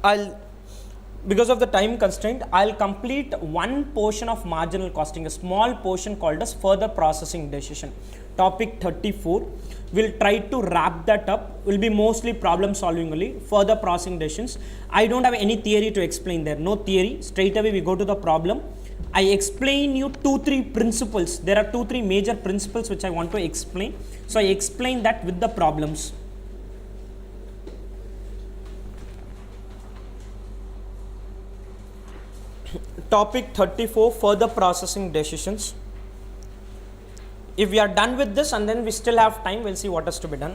I'll, because of the time constraint, I'll complete one portion of marginal costing, a small portion called as further processing decision. Topic 34. We'll try to wrap that up. Will be mostly problem solving only, further processing decisions. I don't have any theory to explain there. No theory. Straight away we go to the problem. I explain you 2-3 principles. There are 2-3 major principles which I want to explain. So I explain that with the problems. Topic 34, further processing decisions. If we are done with this and then we still have time, we'll see what is to be done.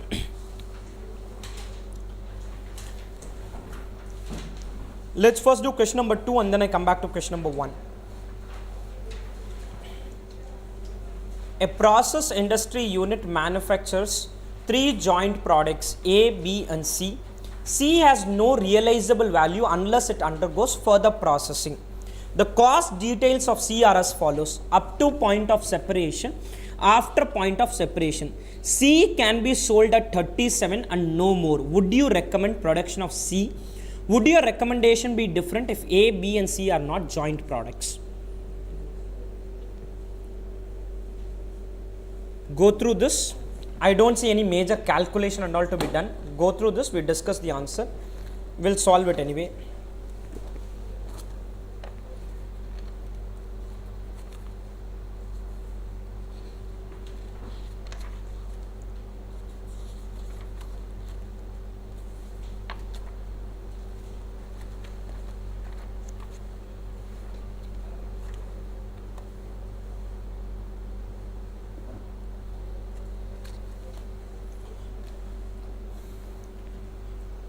Let's first do question number 2 and then I come back to question number 1. A process industry unit manufactures 3 joint products A, B and C. C has no realizable value unless it undergoes further processing. The cost details of C are as follows: up to point of separation, after point of separation. C can be sold at 37 and no more. Would you recommend production of C? Would your recommendation be different if A, B and C are not joint products? Go through this. I don't see any major calculation and all to be done. Go through this, we discuss the answer. We'll solve it anyway.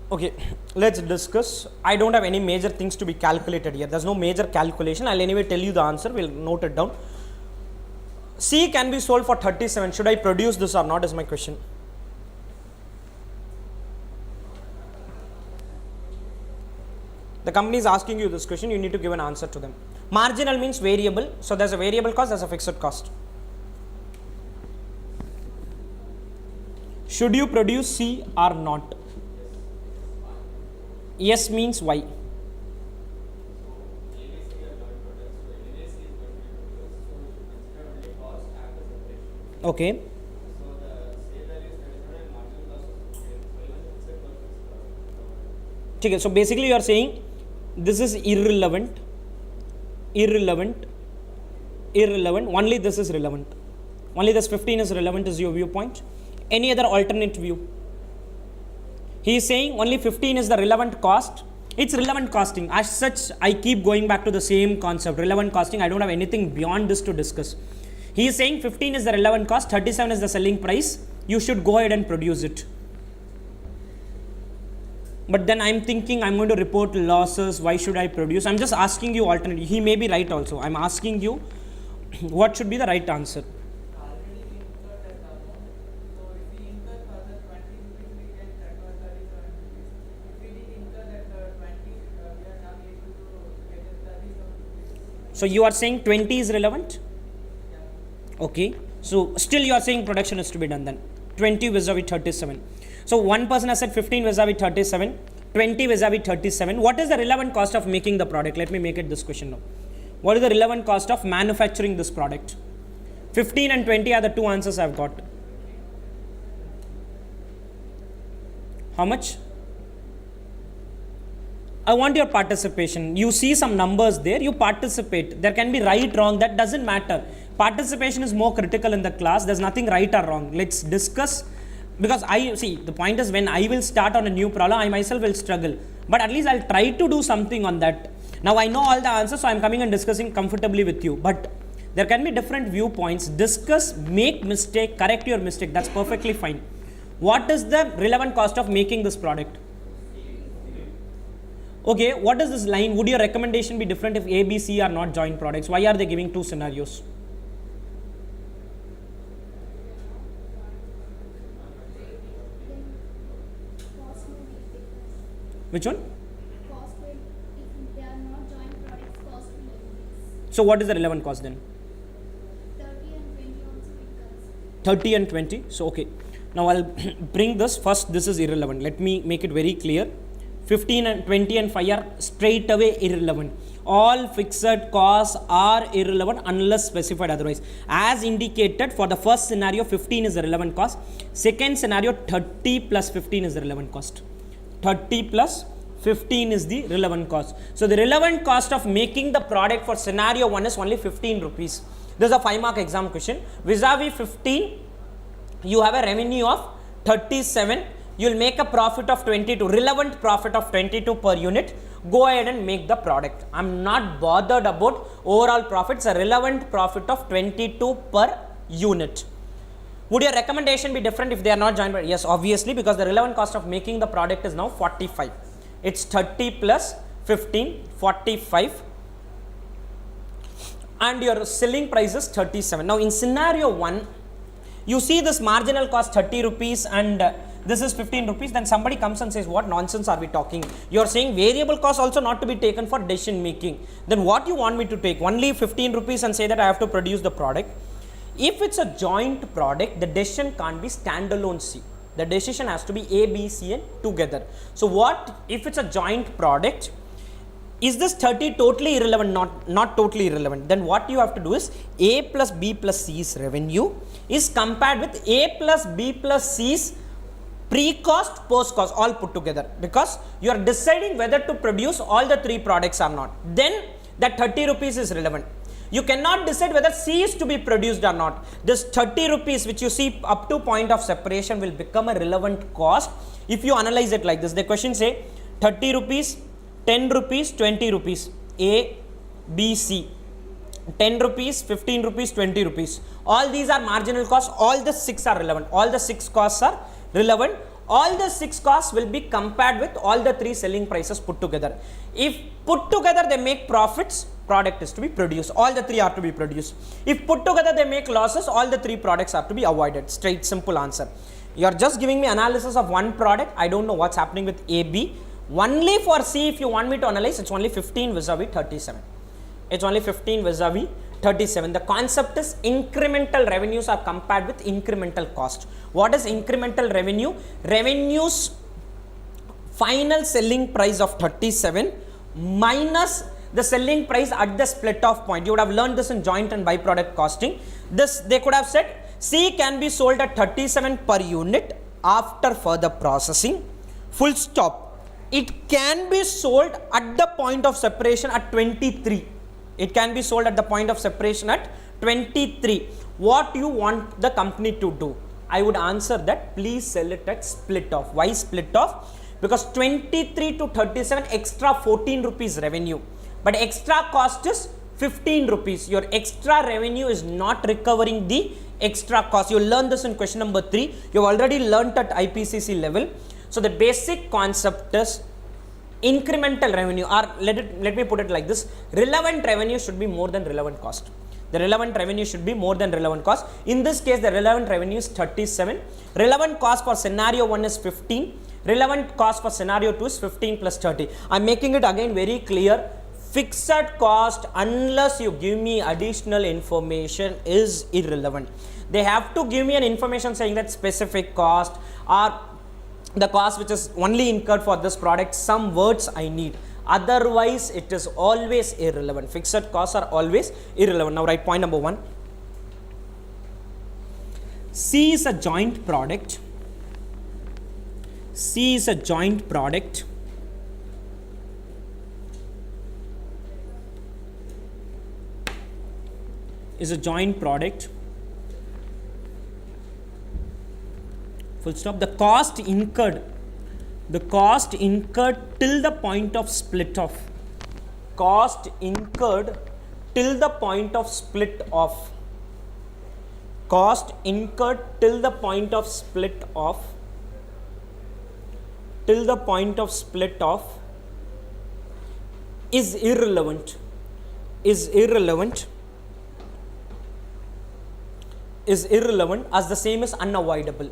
Okay, let's discuss. I don't have any major things to be calculated here. There's no major calculation. I'll anyway tell you the answer. We'll note it down. C can be sold for 37. Should I produce this or not is my question. The company is asking you this question. You need to give an answer to them. Marginal means variable. So there's a variable cost, there's a fixed cost. Should you produce C or not? Yes means why? Okay. Okay, so basically you are saying this is irrelevant, only this is relevant. Only this 15 is relevant is your viewpoint. Any other alternate view? He is saying only 15 is the relevant cost. It's relevant costing. As such, I keep going back to the same concept, relevant costing. I don't have anything beyond this to discuss. He is saying 15 is the relevant cost, 37 is the selling price. You should go ahead and produce it. But then I'm thinking I'm going to report losses. Why should I produce? I'm just asking you alternate. He may be right also. I'm asking you what should be the right answer. So you are saying 20 is relevant? Okay. So still you are saying production is to be done then. 20 vis-a-vis 37. So one person has said 15 vis-a-vis 37, 20 vis-a-vis 37. What is the relevant cost of making the product? Let me make it this question now. What is the relevant cost of manufacturing this product? 15 and 20 are the two answers I've got. How much? I want your participation. You see some numbers there, you participate. There can be right, wrong, that doesn't matter. Participation is more critical in the class. There's nothing right or wrong. Let's discuss, because the point is when I will start on a new problem, I myself will struggle. But at least I'll try to do something on that. Now I know all the answers, so I'm coming and discussing comfortably with you. But there can be different viewpoints. Discuss, make mistake, correct your mistake. That's perfectly fine. What is the relevant cost of making this product? Okay, what is this line? Would your recommendation be different if A, B, C are not joint products? Why are they giving two scenarios? Which one? Cost will, if they are not joint products, cost will increase. So what is the relevant cost then? 30 and 20 also it comes. 30 and 20. So okay. Now I'll bring this first. This is irrelevant. Let me make it very clear. 15 and 20 and 5 are straight away irrelevant. All fixed costs are irrelevant unless specified otherwise. As indicated, for the first scenario, 15 is the relevant cost. Second scenario, 30 plus 15 is the relevant cost. 30 plus 15 is the relevant cost. So the relevant cost of making the product for scenario 1 is only 15 rupees. This is a 5-mark exam question. Vis-a-vis 15, you have a revenue of 37. You will make a profit of 22, relevant profit of 22 per unit. Go ahead and make the product. I am not bothered about overall profits, a relevant profit of 22 per unit. Would your recommendation be different if they are not joined by? Yes, obviously, because the relevant cost of making the product is now 45. It's 30 plus 15, 45. And your selling price is 37. Now in scenario 1, you see this marginal cost 30 rupees and this is 15 rupees, then somebody comes and says, what nonsense are we talking? You are saying variable cost also not to be taken for decision making. Then what you want me to take? Only 15 rupees and say that I have to produce the product. If it's a joint product, the decision can't be standalone C. The decision has to be A, B, C and together. So what if it's a joint product? Is this 30 totally irrelevant? Not totally irrelevant. Then what you have to do is A plus B plus C's revenue is compared with A plus B plus C's pre-cost, post-cost, all put together, because you are deciding whether to produce all the 3 products or not. Then that 30 rupees is relevant. You cannot decide whether C is to be produced or not. This 30 rupees which you see up to point of separation will become a relevant cost if you analyze it like this. The question say 30 rupees, 10 rupees, 20 rupees, A, B, C. 10 rupees, 15 rupees, 20 rupees. All these are marginal costs. All the 6 are relevant. All the 6 costs are relevant. All the 6 costs will be compared with all the 3 selling prices put together. If put together they make profits, product is to be produced. All the 3 are to be produced. If put together they make losses, all the 3 products are to be avoided. Straight, simple answer. You are just giving me analysis of one product. I don't know what's happening with A, B. Only for C, if you want me to analyze, it's only 15 vis-a-vis 37. It's only 15 vis-a-vis 37. The concept is incremental revenues are compared with incremental cost. What is incremental revenue? Revenues final selling price of 37 minus the selling price at the split off point. You would have learned this in joint and byproduct costing. This they could have said C can be sold at 37 per unit after further processing. Full stop. It can be sold at the point of separation at 23. It can be sold at the point of separation at 23. What you want the company to do? I would answer that please sell it at split off. Why split off? Because 23 to 37 extra 14 rupees revenue, but extra cost is 15 rupees. Your extra revenue is not recovering the extra cost. You learn this in question number 3. You have already learnt at IPCC level. So the basic concept is incremental revenue, or let me put it like this: relevant revenue should be more than relevant cost. The relevant revenue should be more than relevant cost. In this case, the relevant revenue is 37. Relevant cost for scenario 1 is 15. Relevant cost for scenario 2 is 15 plus 30. I am making it again very clear. Fixed cost, unless you give me additional information, is irrelevant. They have to give me an information saying that specific cost or the cost which is only incurred for this product, some words I need. Otherwise, it is always irrelevant. Fixed costs are always irrelevant. Now, write point number 1. C is a joint product. C is a joint product. Is a joint product. Full stop. The cost incurred till the point of split off. Cost incurred till the point of split off. Cost incurred till the point of split off. Till the point of split off is irrelevant. Is irrelevant. Is irrelevant as the same as unavoidable.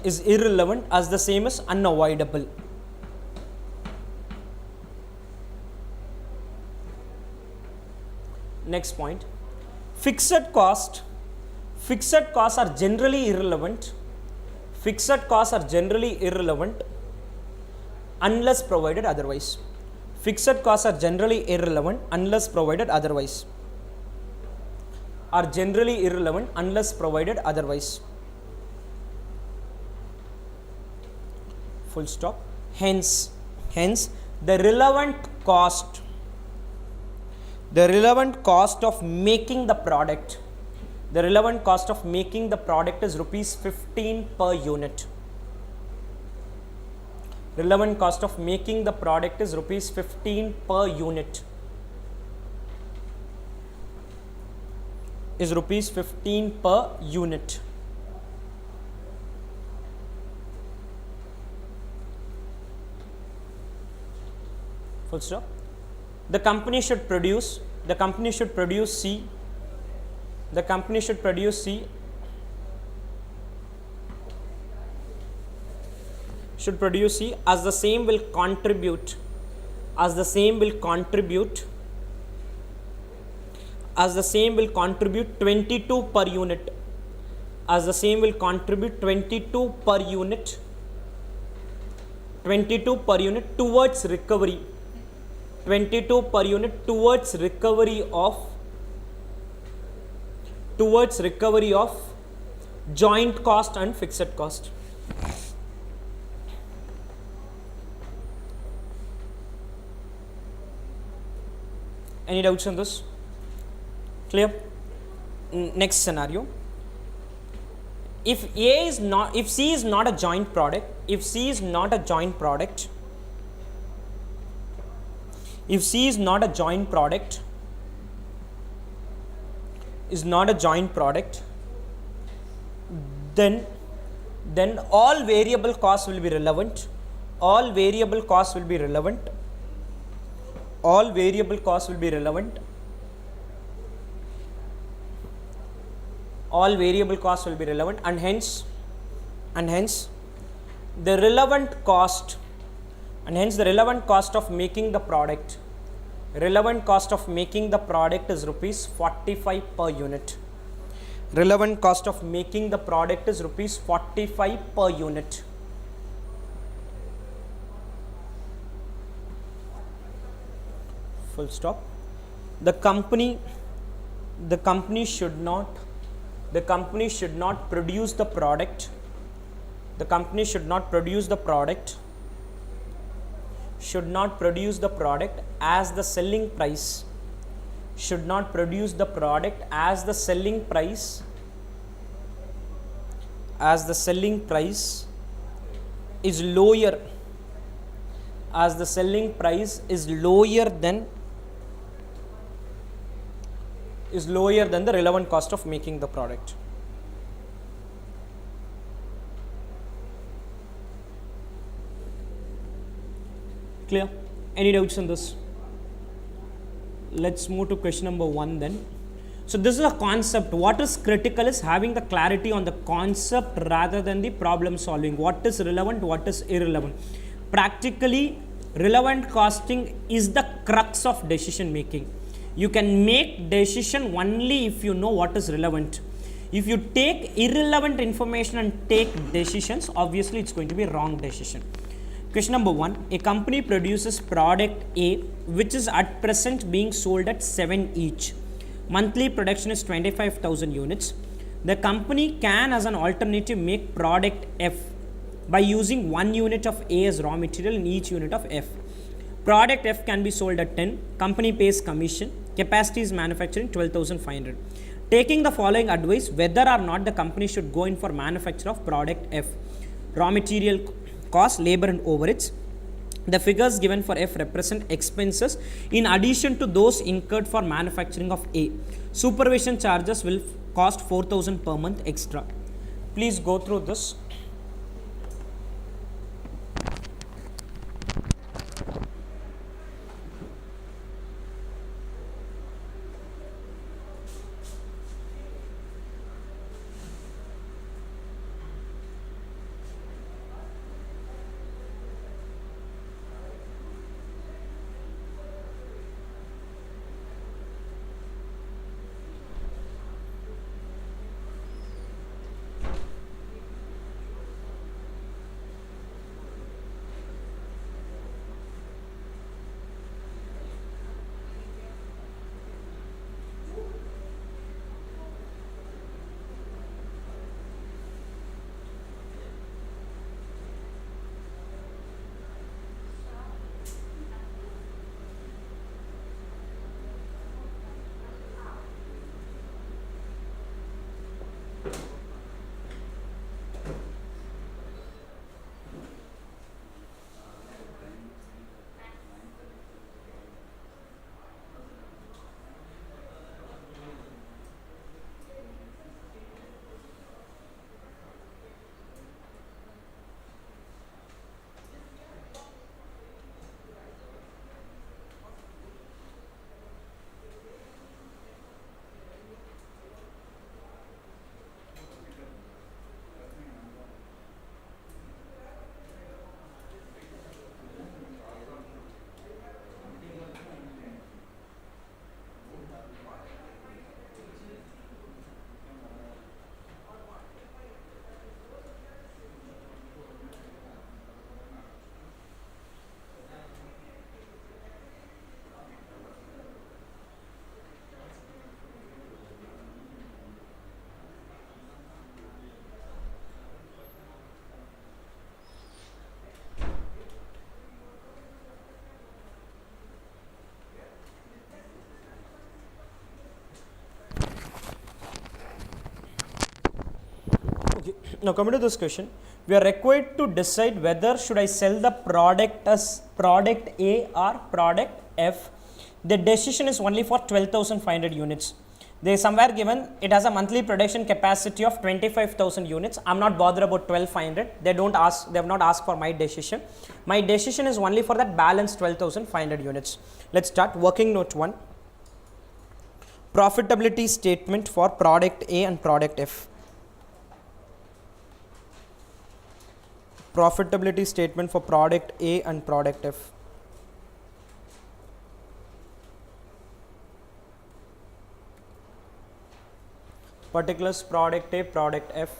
Is irrelevant as the same as unavoidable. Next point. Fixed costs are generally irrelevant. Fixed costs are generally irrelevant unless provided otherwise. Fixed costs are generally irrelevant unless provided otherwise. Are generally irrelevant unless provided otherwise. Full stop. Hence the relevant cost of making the product, the relevant cost of making the product is rupees 15 per unit. Relevant cost of making the product is rupees 15 per unit. Is rupees 15 per unit. Full stop. The company should produce C. The company should produce C. Should produce C as the same will contribute 22 per unit, as the same will contribute 22 per unit towards recovery, 22 per unit towards recovery of joint cost and fixed cost. Any doubts on this? Clear? Next scenario. If C is not a joint product, if C is not a joint product, then all variable costs will be relevant. All variable costs will be relevant. And hence the relevant cost of making the product is rupees 45 per unit. Relevant cost of making the product is rupees 45 per unit. Full stop. The company should not produce the product. As the selling price. Should not produce the product as the selling price. As the selling price is lower. As the selling price is lower than the relevant cost of making the product. Clear? Any doubts on this? Let's move to question number 1 then. So this is a concept. What is critical is having the clarity on the concept rather than the problem solving. What is relevant, what is irrelevant. Practically, relevant costing is the crux of decision making. You can make decision only if you know what is relevant. If you take irrelevant information and take decisions, obviously it's going to be a wrong decision. Question number 1. A company produces product A, which is at present being sold at 7 each. Monthly production is 25,000 units. The company can, as an alternative, make product F by using 1 unit of A as raw material in each unit of F. Product F can be sold at 10. Company pays commission. Capacity is manufacturing 12,500. Taking the following advice, whether or not the company should go in for manufacture of product F. Raw material cost, labor and overheads. The figures given for F represent expenses in addition to those incurred for manufacturing of A. Supervision charges will cost 4,000 per month extra. Please go through this. Now coming to this question, we are required to decide whether should I sell the product as product A or product F. The decision is only for 12,500 units. They somewhere given it has a monthly production capacity of 25,000 units. I'm not bothered about 12,500. They have not asked for my decision. My decision is only for that balance 12,500 units. Let's start. Working note 1. Profitability statement for product A and product F. Profitability statement for product A and product F. Particulars product A, product F.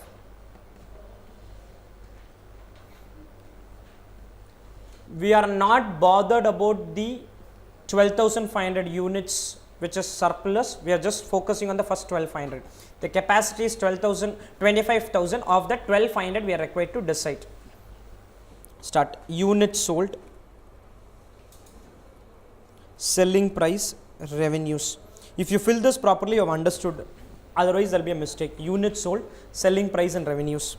We are not bothered about the 12,500 units which is surplus. We are just focusing on the first 12,500. The capacity is 25,000. Of that 12,500 we are required to decide. Start. Units sold, selling price, revenues. If you fill this properly, you have understood. Otherwise, there will be a mistake. Units sold, selling price and revenues.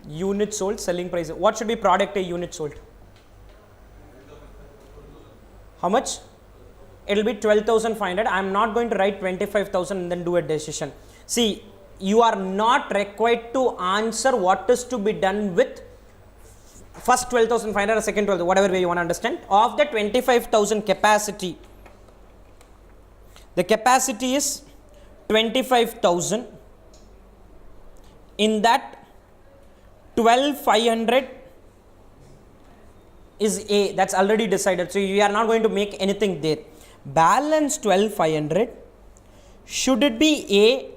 Units sold, selling price. What should be product A, unit sold? How much? It will be 12,500. I am not going to write 25,000 and then do a decision. See, you are not required to answer what is to be done with first 12,500 or second 12,000, whatever way you want to understand. Of the 25,000 capacity, the capacity is 25,000. In that 12,500 is A. That's already decided. So you are not going to make anything there. Balance 12,500. Should it be A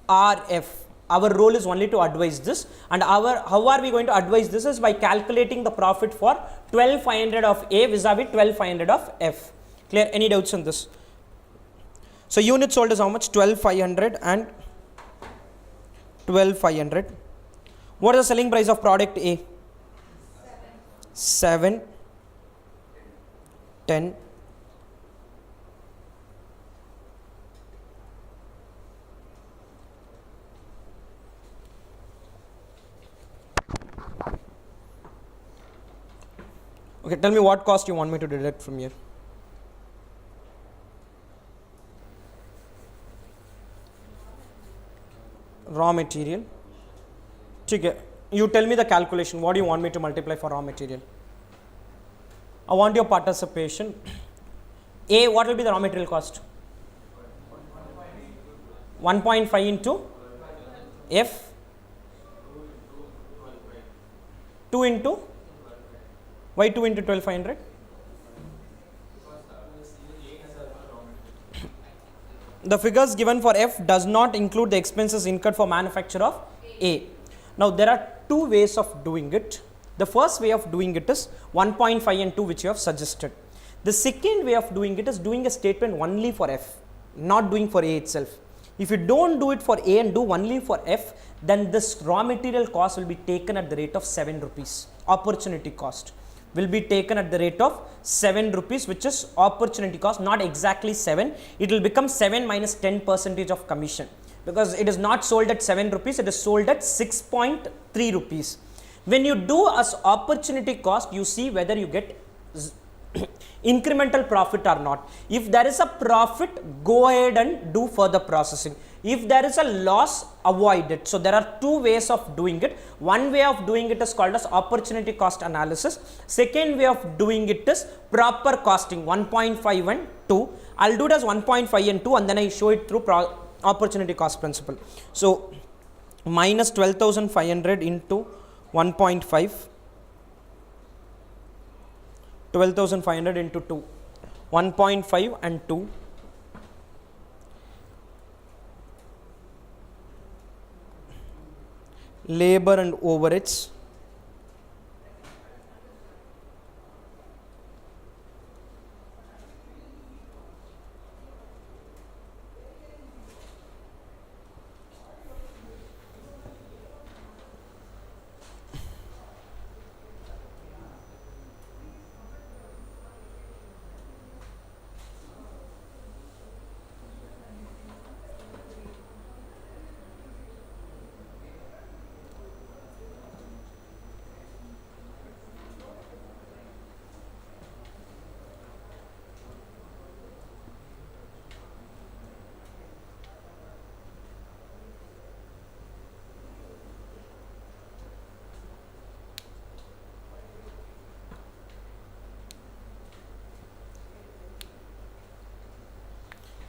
or F? Our role is only to advise this. And how are we going to advise this is by calculating the profit for 12,500 of A vis-a-vis 12,500 of F. Clear? Any doubts on this? So units sold is how much? 12,500 and 12,500. What is the selling price of product A? 7, 10. Okay, tell me what cost you want me to deduct from here. Raw material. Okay. You tell me the calculation. What do you want me to multiply for raw material? I want your participation. A, what will be the raw material cost? 1.5 into F. 2 into? Why 2 into 12,500? The figures given for F does not include the expenses incurred for manufacture of A. Now there are two ways of doing it. The first way of doing it is 1.5 and 2, which you have suggested. The second way of doing it is doing a statement only for F, not doing for A itself. If you don't do it for A and do only for F, then this raw material cost will be taken at the rate of 7 rupees. Opportunity cost will be taken at the rate of 7 rupees, which is opportunity cost, not exactly 7. It will become 7 minus 10% of commission, because it is not sold at 7 rupees, it is sold at 6.3 rupees. When you do as opportunity cost, you see whether you get incremental profit or not. If there is a profit, go ahead and do further processing. If there is a loss, avoid it. So there are two ways of doing it. One way of doing it is called as opportunity cost analysis. Second way of doing it is proper costing, 1.5 and 2. I'll do it as 1.5 and 2 and then I show it through opportunity cost principle. So minus 12,500 into 1.5, 12,500 into 2, 1.5 and 2, labor and overheads,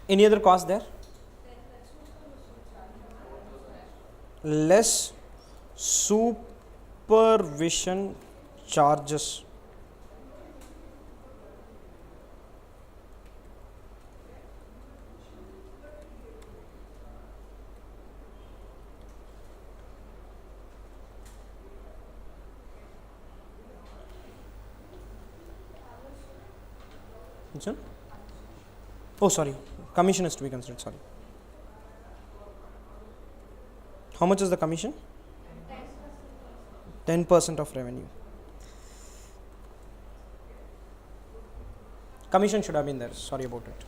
Any other cost there? Less supervision charges. Which one? Oh, sorry. Commission is to be considered. Sorry. How much is the commission? 10% of revenue. Commission should have been there. Sorry about it.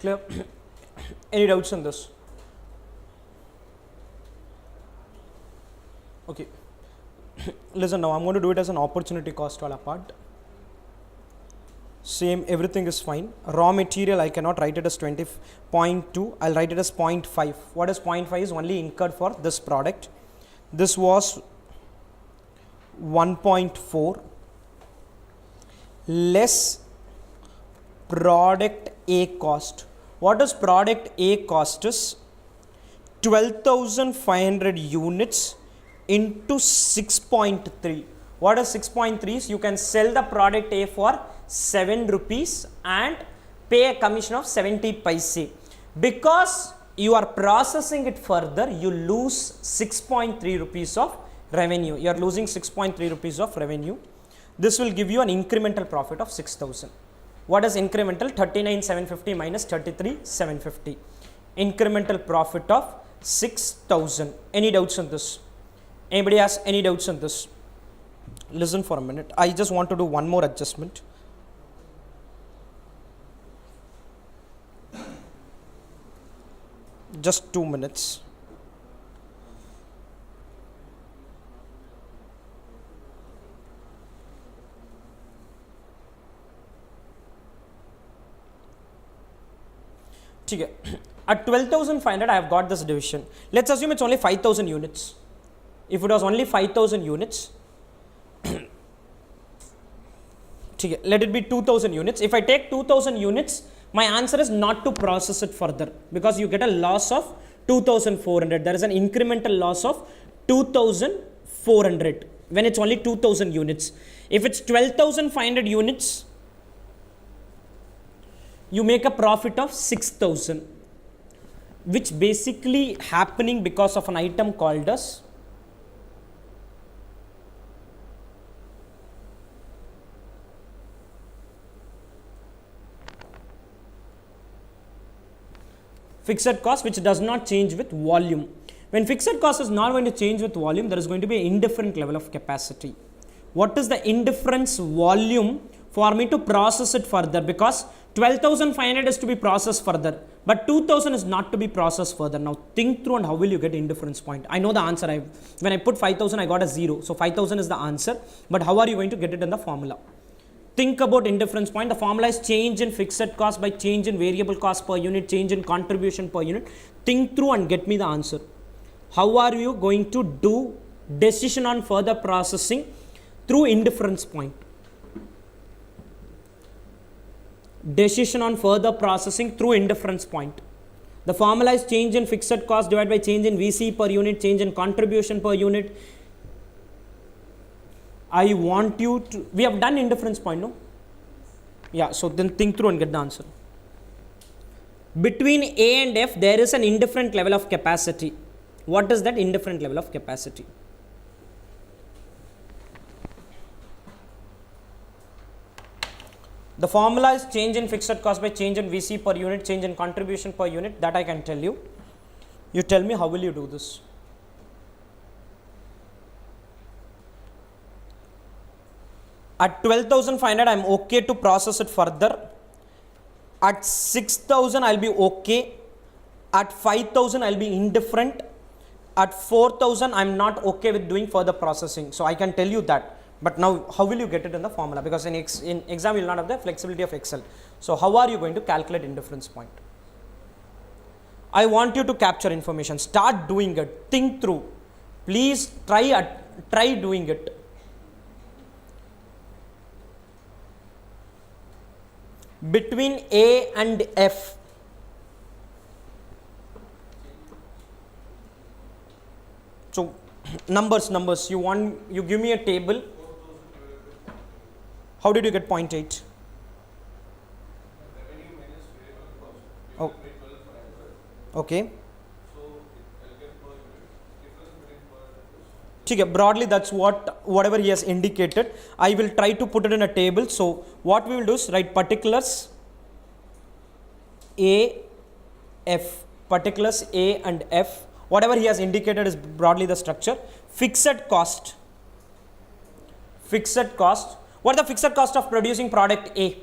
Clear? Any doubts on this? Okay. Listen, now I'm going to do it as an opportunity cost wala part. Same, everything is fine. Raw material, I cannot write it as 20.2. I'll write it as 0.5. What is 0.5 is only incurred for this product. This was 1.4 less product A cost. What is product A cost is 12,500 units into 6.3. What is 6.3 is you can sell the product A for 7 rupees and pay a commission of 70 paise. Because you are processing it further, you lose 6.3 rupees of revenue. You are losing 6.3 rupees of revenue. This will give you an incremental profit of 6,000. What is incremental? 39,750 minus 33,750. Incremental profit of 6,000. Any doubts on this? Anybody has any doubts on this? Listen for a minute. I just want to do one more adjustment. Just 2 minutes. At 12,500 I have got this division. Let's assume it's only 5,000 units. If it was only 5,000 units, let it be 2,000 units. If I take 2,000 units, my answer is not to process it further because you get a loss of 2,400. There is an incremental loss of 2,400 when it's only 2,000 units. If it's 12,500 units, you make a profit of 6,000, which basically happening because of an item called as fixed cost, which does not change with volume. When fixed cost is not going to change with volume, there is going to be an indifferent level of capacity. What is the indifference volume for me to process it further, because 12,500 is to be processed further, but 2,000 is not to be processed further. Now think through and how will you get indifference point? I know the answer. When I put 5,000, I got a 0. So 5,000 is the answer, but how are you going to get it in the formula? Think about indifference point. The formula is change in fixed cost by change in variable cost per unit, change in contribution per unit. Think through and get me the answer. How are you going to do decision on further processing through indifference point? Decision on further processing through indifference point. The formula is change in fixed cost divided by change in VC per unit, change in contribution per unit. I want you to, we have done indifference point, no? Yeah, so then think through and get the answer. Between A and F, there is an indifferent level of capacity. What is that indifferent level of capacity? The formula is change in fixed cost by change in VC per unit, change in contribution per unit. That I can tell you. You tell me how will you do this? At 12,500, I am okay to process it further. At 6,000, I will be okay. At 5,000, I will be indifferent. At 4,000, I am not okay with doing further processing. So I can tell you that. But now, how will you get it in the formula? Because in exam, you will not have the flexibility of Excel. So how are you going to calculate indifference point? I want you to capture information. Start doing it. Think through. Please try doing it. Between A and F. So numbers. You give me a table. How did you get 0.8? Oh. Okay. Broadly, that's whatever he has indicated. I will try to put it in a table. So what we will do is write particulars A, F. Particulars A and F. Whatever he has indicated is broadly the structure. Fixed cost. Fixed cost. What is the fixed cost of producing product A?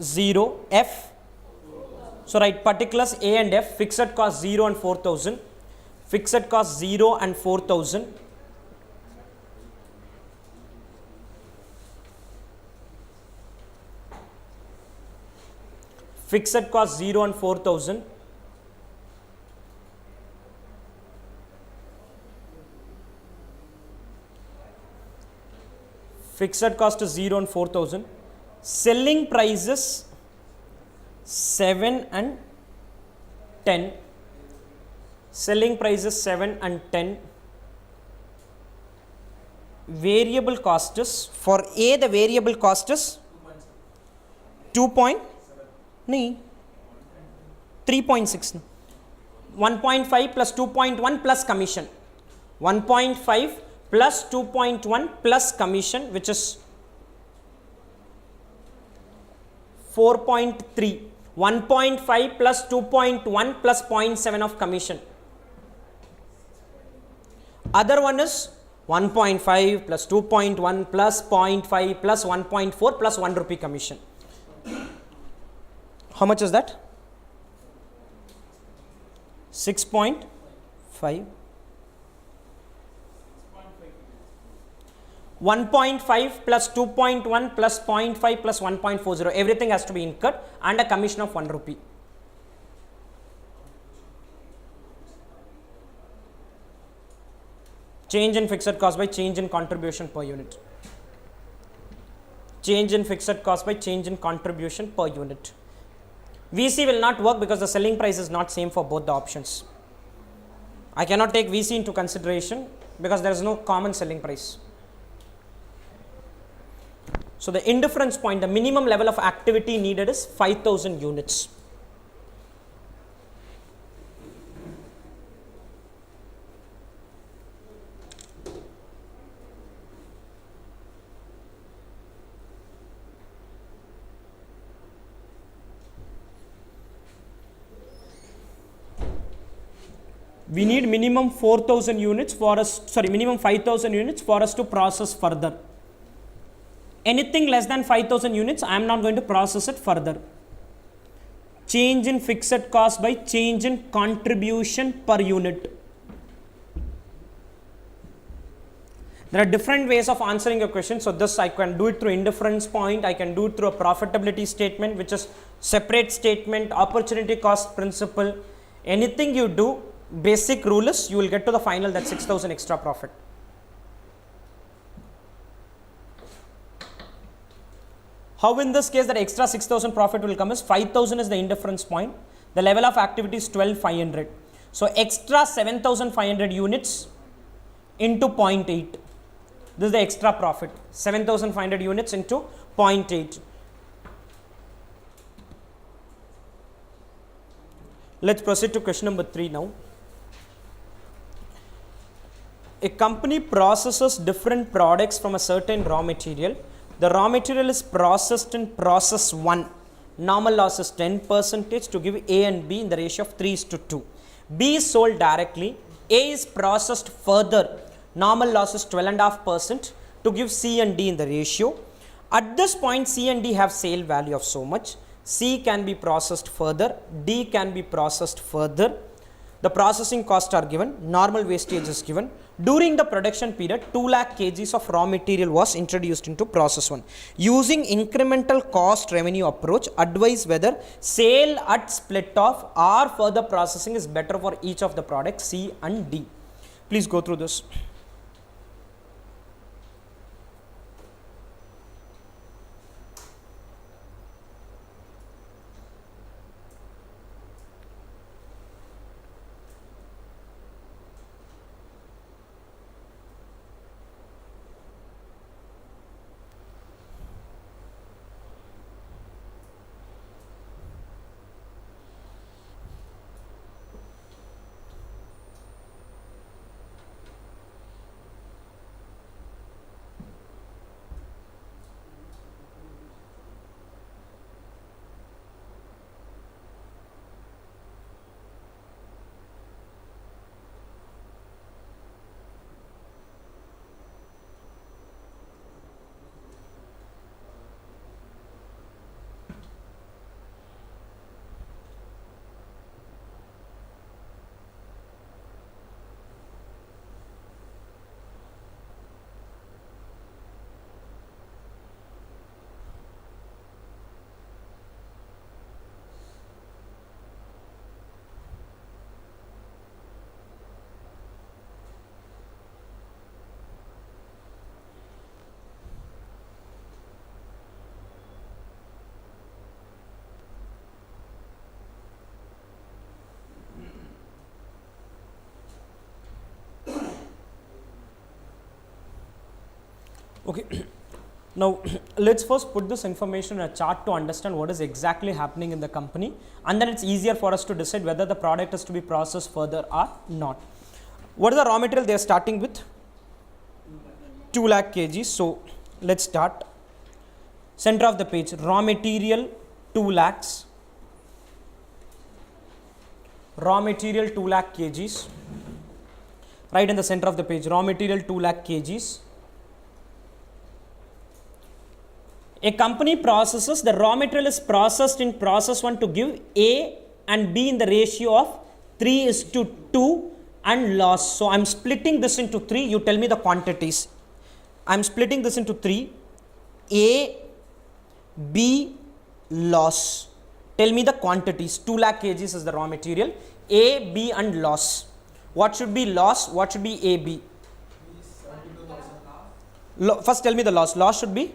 0. F. So write particulars A and F. Fixed cost 0 and 4,000. Fixed cost 0 and 4,000. Fixed cost 0 and 4,000. Fixed cost is 0 and 4,000. Selling prices 7 and 10. Selling prices 7 and 10. Variable cost is, for A, the variable cost is 3.6. 1.5 plus 2.1 plus commission. 1.5 plus 2.1 plus commission, which is 4.3. 1.5 plus 2.1 plus 0.7 of commission. Other one is 1.5 plus 2.1 plus 0.5 plus 1.4 plus 1 rupee commission. How much is that? 6.5. 1.5 plus 2.1 plus 0.5 plus 1.40. Everything has to be incurred and a commission of 1 rupee. Change in fixed cost by change in contribution per unit. Change in fixed cost by change in contribution per unit. VC will not work because the selling price is not same for both the options. I cannot take VC into consideration because there is no common selling price. So the indifference point, the minimum level of activity needed is 5,000 units. We need minimum 4,000 units for us, minimum 5,000 units for us to process further. Anything less than 5,000 units, I am not going to process it further. Change in fixed cost by change in contribution per unit. There are different ways of answering your question. So this I can do it through indifference point, I can do it through a profitability statement, which is separate statement, opportunity cost principle. Anything you do, basic rule is you will get to the final, that 6,000 extra profit. How in this case that extra 6,000 profit will come is 5,000 is the indifference point. The level of activity is 12,500. So extra 7,500 units into 0.8. This is the extra profit. 7,500 units into 0.8. Let's proceed to question number 3 now. A company processes different products from a certain raw material. The raw material is processed in process 1. Normal loss is 10% to give A and B in the ratio of 3:2. B is sold directly. A is processed further. Normal loss is 12.5% to give C and D in the ratio. At this point, C and D have sale value of so much. C can be processed further. D can be processed further. The processing costs are given. Normal wastage is given. During the production period, 2 lakh kgs of raw material was introduced into process 1. Using incremental cost revenue approach, advise whether sale at split off or further processing is better for each of the products C and D. Please go through this. Okay, now let's first put this information in a chart to understand what is exactly happening in the company, and then it's easier for us to decide whether the product is to be processed further or not. What is the raw material they are starting with? 2 lakh kgs. So let's start. Center of the page, raw material 2 lakhs. Raw material 2 lakh kgs. Right in the center of the page, raw material 2 lakh kgs. A company processes, the raw material is processed in process 1 to give A and B in the ratio of 3:2 and loss. So I am splitting this into 3. You tell me the quantities. I am splitting this into 3. A, B, loss. Tell me the quantities. 2 lakh kgs is the raw material. A, B and loss. What should be loss? What should be A, B? First tell me the loss. Loss should be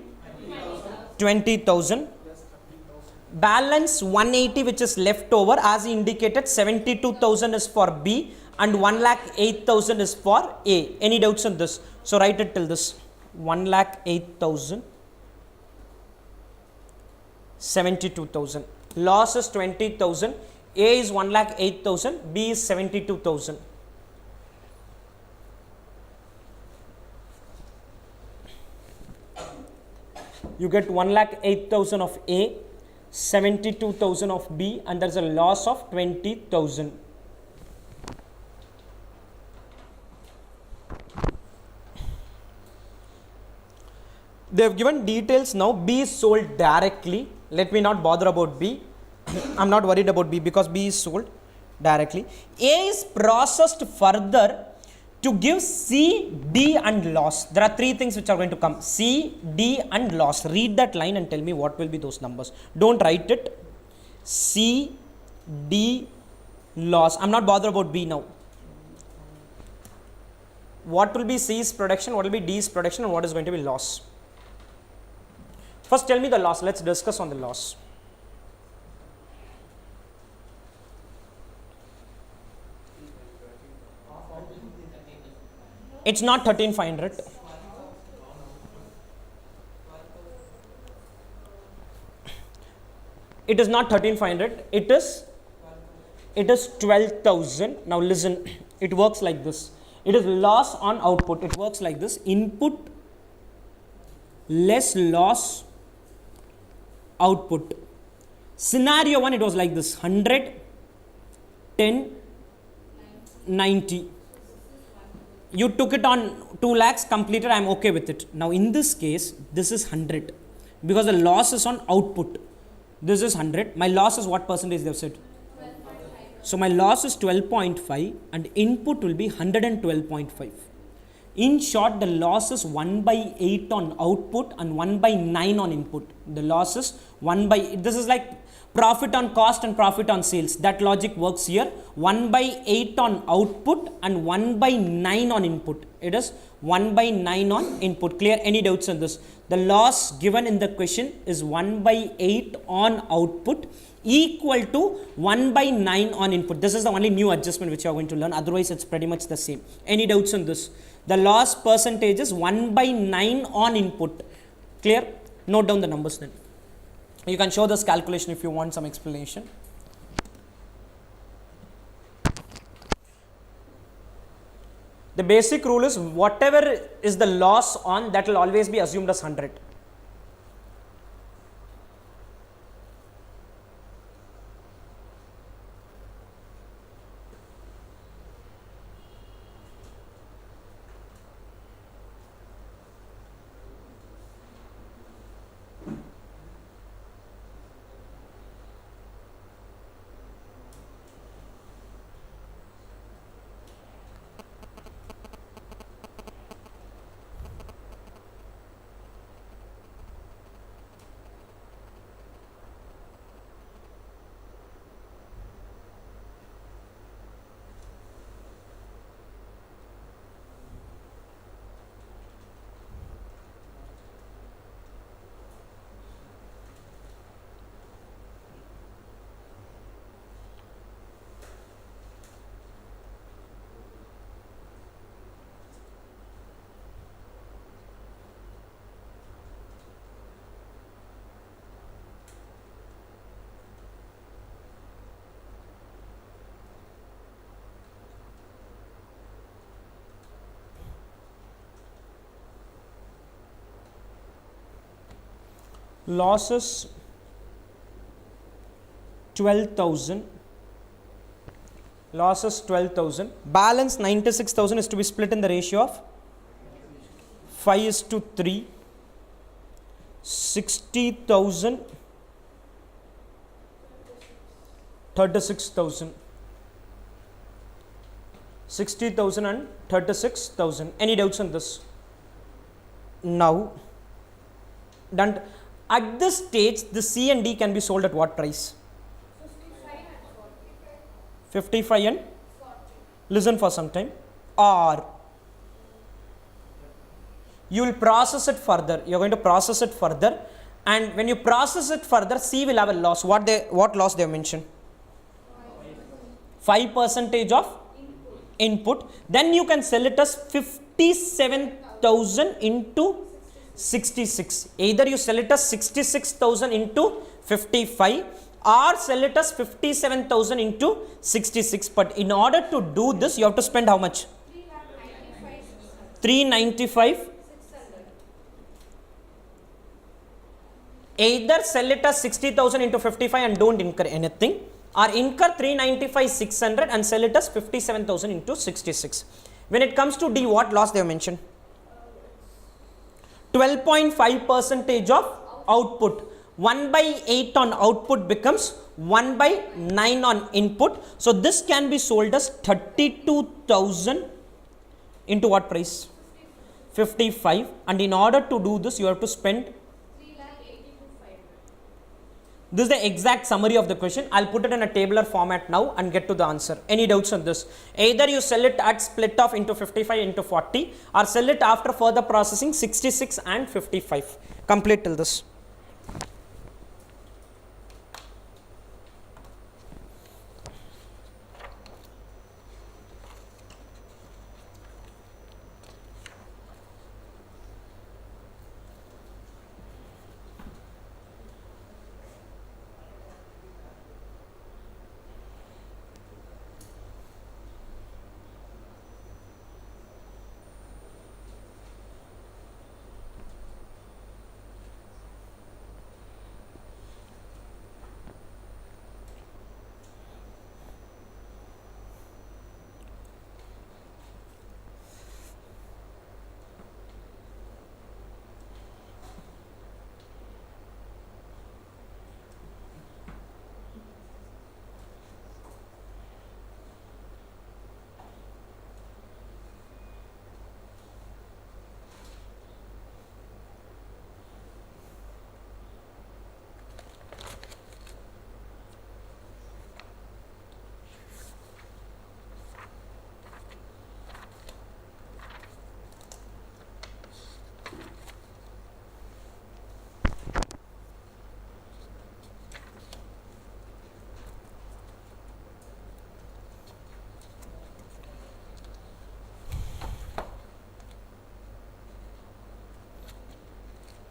20,000. Balance 180 which is left over, as indicated 72,000 is for B and 1,08,000 is for A. Any doubts on this? So write it till this. 1,08,000, 72,000. Loss is 20,000. A is 1,08,000. B is 72,000. You get 1,08,000 of A, 72,000 of B, and there is a loss of 20,000. They have given details now. B is sold directly. Let me not bother about B. I'm not worried about B because B is sold directly. A is processed further to give C, D and loss. There are three things which are going to come. C, D and loss. Read that line and tell me what will be those numbers. Don't write it. C, D, loss. I'm not bothered about B now. What will be C's production, what will be D's production, and what is going to be loss? First tell me the loss. Let's discuss on the loss. It's not 13,500. It is not 13,500. It is 12,000. Now listen, it works like this. It is loss on output. It works like this. Input less loss output. Scenario 1, it was like this: 100, 10, 90. You took it on 2 lakhs, completed, I am okay with it. Now in this case, this is 100 because the loss is on output. This is 100. My loss is what percentage they have said? 12.5. So my loss is 12.5 and input will be 112.5. In short, the loss is 1 by 8 on output and 1 by 9 on input. The loss is 1 by, this is like profit on cost and profit on sales. That logic works here. 1 by 8 on output and 1 by 9 on input. It is 1 by 9 on input. Clear? Any doubts on this? The loss given in the question is 1 by 8 on output equal to 1 by 9 on input. This is the only new adjustment which you are going to learn. Otherwise, it's pretty much the same. Any doubts on this? The loss percentage is 1 by 9 on input. Clear? Note down the numbers then. You can show this calculation if you want some explanation. The basic rule is whatever is the loss on, that will always be assumed as 100. Losses 12,000. Losses 12,000. Balance 96,000 is to be split in the ratio of 5:3. 60,000. 36,000. 60,000 and 36,000. Any doubts on this? Now, done. At this stage, the C and D can be sold at what price? 55 and 40. Listen for some time. Or you will process it further. You are going to process it further, and when you process it further, C will have a loss. What loss they have mentioned? 5% of input. Then you can sell it as 57,000 into 66. Either you sell it as 66,000 into 55 or sell it as 57,000 into 66. But in order to do this, you have to spend how much? 395. Either sell it as 60,000 into 55 and don't incur anything, or incur 395 600 and sell it as 57,000 into 66. When it comes to D, what loss they have mentioned? 12.5 percentage of output. 1 by 8 on output becomes 1 by 9 on input. So this can be sold as 32,000 into what price? 55. And in order to do this, you have to spend. This is the exact summary of the question. I'll put it in a tabular format now and get to the answer. Any doubts on this? Either you sell it at split off into 55 into 40 or sell it after further processing 66 and 55. Complete till this.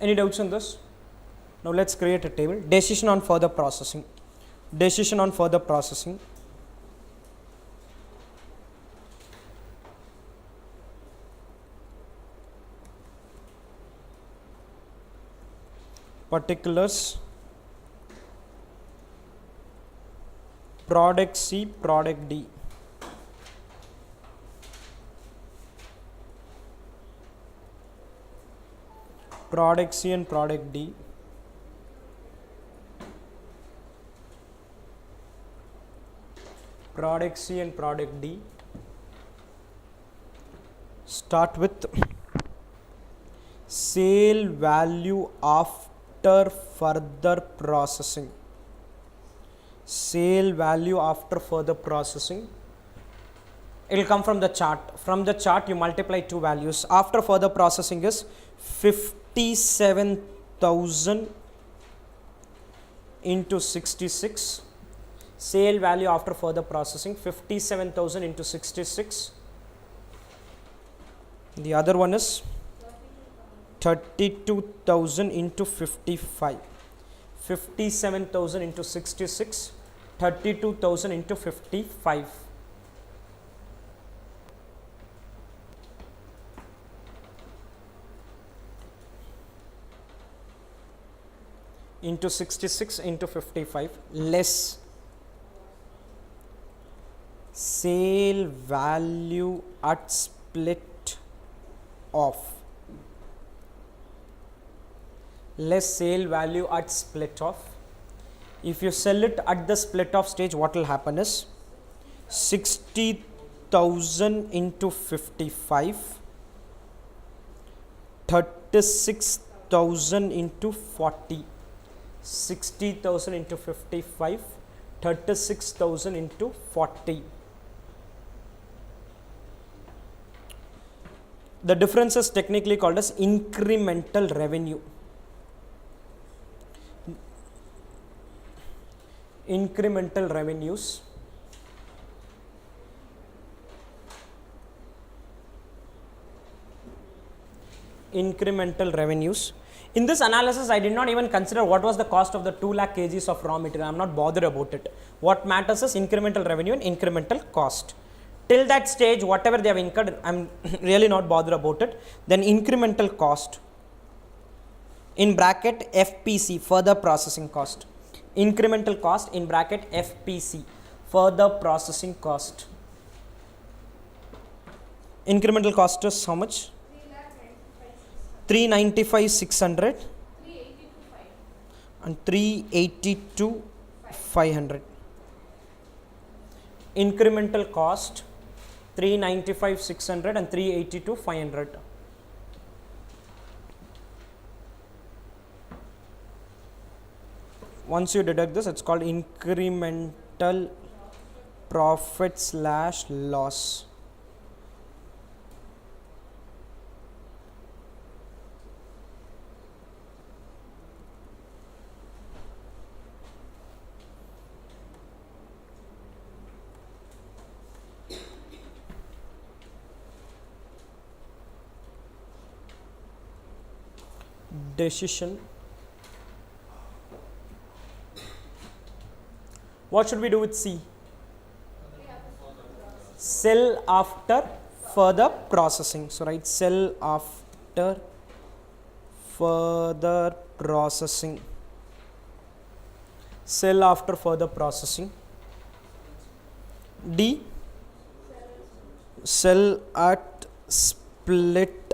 Any doubts on this? Now let's create a table. Decision on further processing. Decision on further processing. Particulars. Product C, product D. Product C and product D. Product C and product D. Start with sale value after further processing. Sale value after further processing. It will come from the chart. From the chart, you multiply two values. After further processing is 57,000 into 66. Sale value after further processing 57,000 into 66. The other one is 32,000 into 55. 57,000 into 66. 32,000 into 55. Into 66 into 55 less sale value at split off. Less sale value at split off. If you sell it at the split off stage, what will happen is 60,000 into 55, 36,000 into 40. 60,000 into 55, 36,000 into 40. The difference is technically called as incremental revenue. Incremental revenues. Incremental revenues. In this analysis, I did not even consider what was the cost of the 2 lakh kgs of raw material. I am not bothered about it. What matters is incremental revenue and incremental cost. Till that stage, whatever they have incurred, I am really not bothered about it. Then incremental cost, in bracket FPC, further processing cost. Incremental cost in bracket FPC, further processing cost. Incremental cost is how much? 395 600 and 382 500. Incremental cost 395 600 and 382 500. Once you deduct this, it's called incremental profit slash loss. Decision. What should we do with C? Sell after further processing. So write sell after further processing. Sell after further processing. D. Sell at split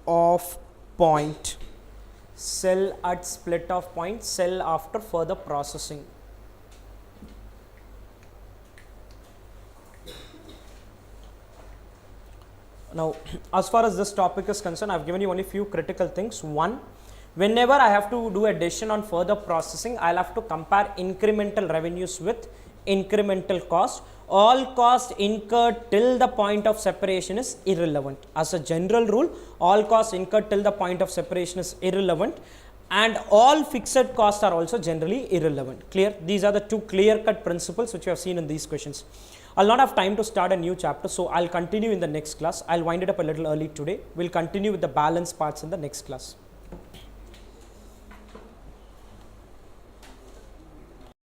of point. Sell at split of point. Sell after further processing. Now, as far as this topic is concerned, I have given you only few critical things. One, whenever I have to do a decision on further processing, I'll have to compare incremental revenues with incremental cost. All cost incurred till the point of separation is irrelevant. As a general rule, all costs incurred till the point of separation is irrelevant, and all fixed costs are also generally irrelevant. Clear? These are the two clear-cut principles which you have seen in these questions. I'll not have time to start a new chapter, so I'll continue in the next class. I'll wind it up a little early today. We'll continue with the balance parts in the next class.